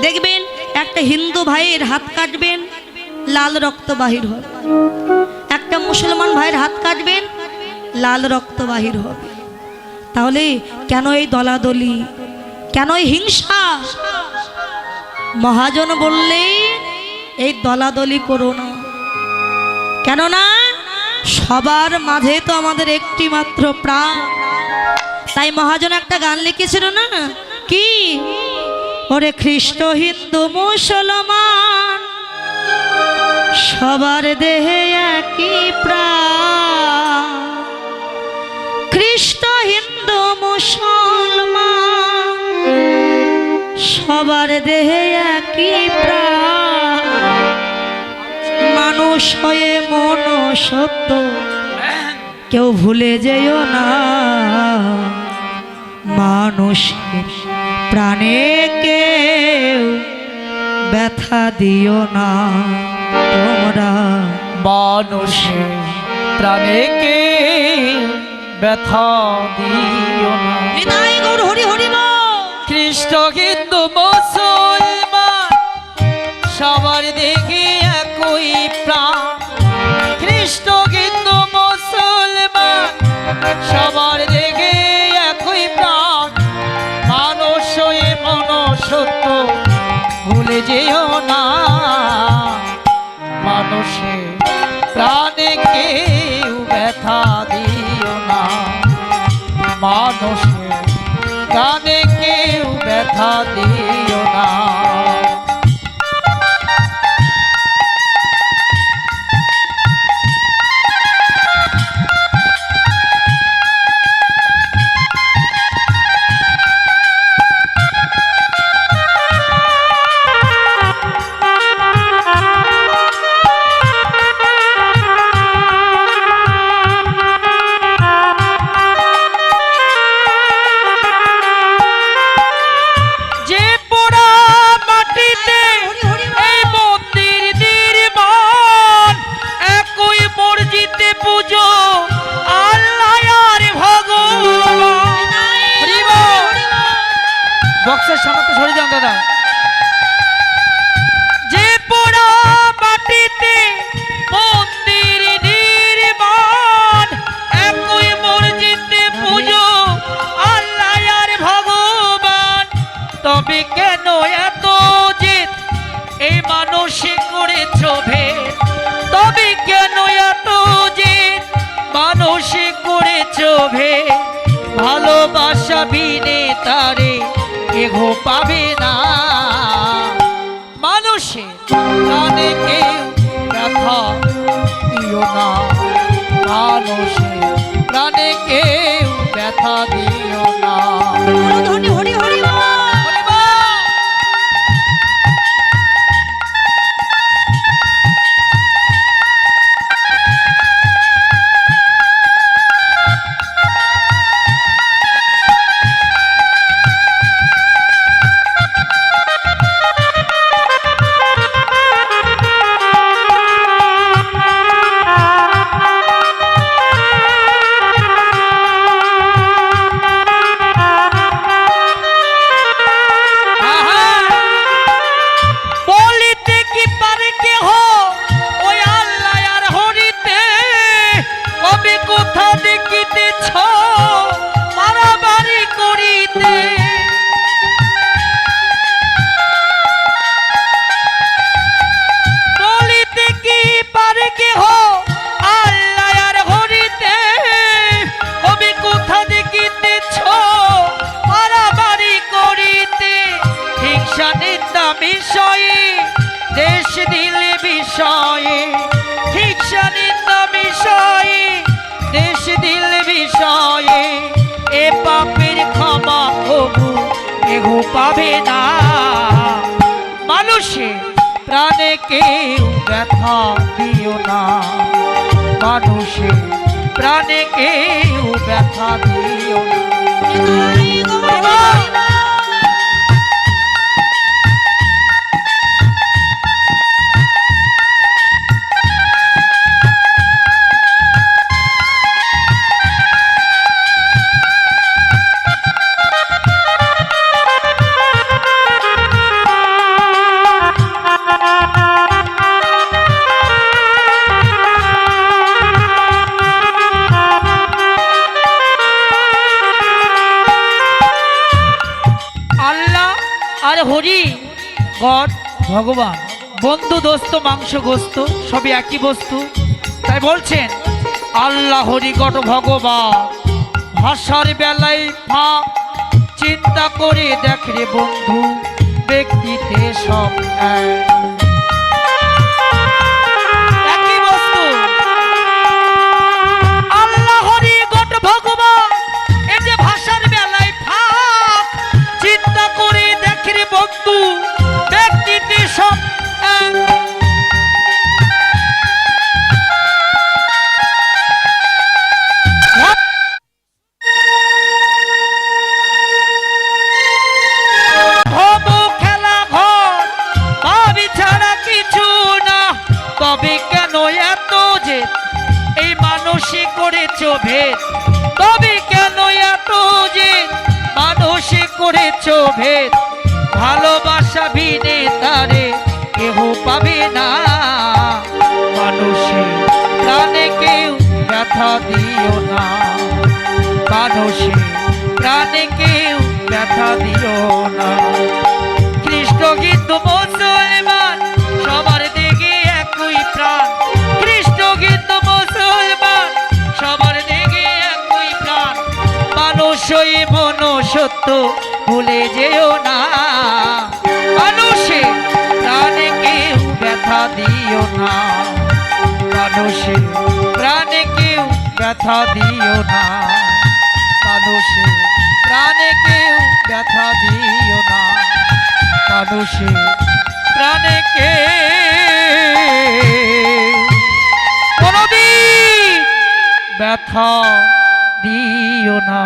দেখবেন একটা হিন্দু ভাইয়ের হাত কাটবেন, লাল রক্ত বাহির হবে। একটা মুসলমান ভাইয়ের হাত কাটবেন, লাল রক্ত বাহির হবে। তাহলে কেন এই দলাদলি, কেন এই হিংসা? মহাজন বললেন এই দলাদলি করো না, কেননা সবার মাঝে তো আমাদের একটি মাত্র প্রাণ। তাই মহাজন একটা গান লিখেছিল না, কি? ওরে খ্রিস্ট হিন্দু মুসলমান সবার দেহে একই প্রাণ, খ্রিস্ট হিন্দু মুসলমান সবার দেহে একই প্রাণ, মানুষ হয়ে মন সত্য কেউ ভুলে যেও না, মানুষের প্রাণে কেউ ব্যথা দিও না তোমরা, মানুষের প্রাণে কেউ ব্যথা দিও না। নিতাই গৌর হরি হরি বল। খ্রিস্ট হিন্দু মুসলমান সবার দেখে একই প্রাণ, খ্রিস্ট হিন্দু মুসলমান সবার দেখে একই প্রাণ, মানুষ হয়ে মন সত্য ভুলে যেও না, মানুষের প্রাণে কেউ ব্যথা দিও না, মানুষের প্রাণে কেউ ব্যথা দিও না। বক্সের সামনে সরে যান দাদা। যে পোড়া মাটিতে মন্দির নির্মাণ, একই মসজিদে পুজো আল্লাহ আর ভগবান, তবে কেন এত জেদ এই মানুষে করেছ ভেদ, তবে কেন এত জেদ মানুষে করেছ ভেদ, ভালোবাসা বিনে তারে কেহ পাবে না, মানুষের প্রাণে কেউ ব্যথা দিও না, মানুষের প্রাণে কেউ ব্যথা দিও না। হরি হরি হরি বল। দেশ দিলে বিষয়ে হিংসা নিন্দা বিষয়ে, দেশ দিলে বিষয়ে এ পাপের ক্ষমা প্রভু কেহ পাবে না, মানুষের প্রাণে কেউ ব্যথা দিও না, মানুষের প্রাণে কেউ ব্যথা দিও না। আরে হরি গড ভগবান বন্ধু দোস্ত মাংস গোস্ত সবই একই বস্তু, তাই বলছেন আল্লাহ হরি গড ভগবান ভাষার বেলায় ভাব চিন্তা করে দেখ রে বন্ধু ব্যক্তিতে সব একই বস্তু। আল্লাহ হরি গড ভগবান এই যে ভাষার বেলায় ভাব চিন্তা করে দেখ রে বন্ধু ব্যক্তিতে সব তবে কেন এত যে এই মানসে করেছ ভেদ, তবে কেন এত যে মানসে করেছ ভেদ, ভালোবাসা বিনে তারে কেহ পাবে না, মানুষে প্রাণে কেউ ব্যথা দিও না, মানুষে প্রাণে কেউ ব্যথা দিও না। খ্রিস্ট কিন্তু মুসলমান সবার দিকে একই প্রাণ, খ্রিস্ট কিন্তু মুসলমান সবার দিকে একই প্রাণ, মানুষই মনুষ্যত্ব ভুলে যেও না, মানুষে প্রাণে কেউ ব্যথা দিও না, মানুষে প্রাণে কেউ ব্যথা দিও না, মানুষে প্রাণে কেউ ব্যথা দিও না, মানুষে প্রাণে কে কোনদিন ব্যথা দিও না।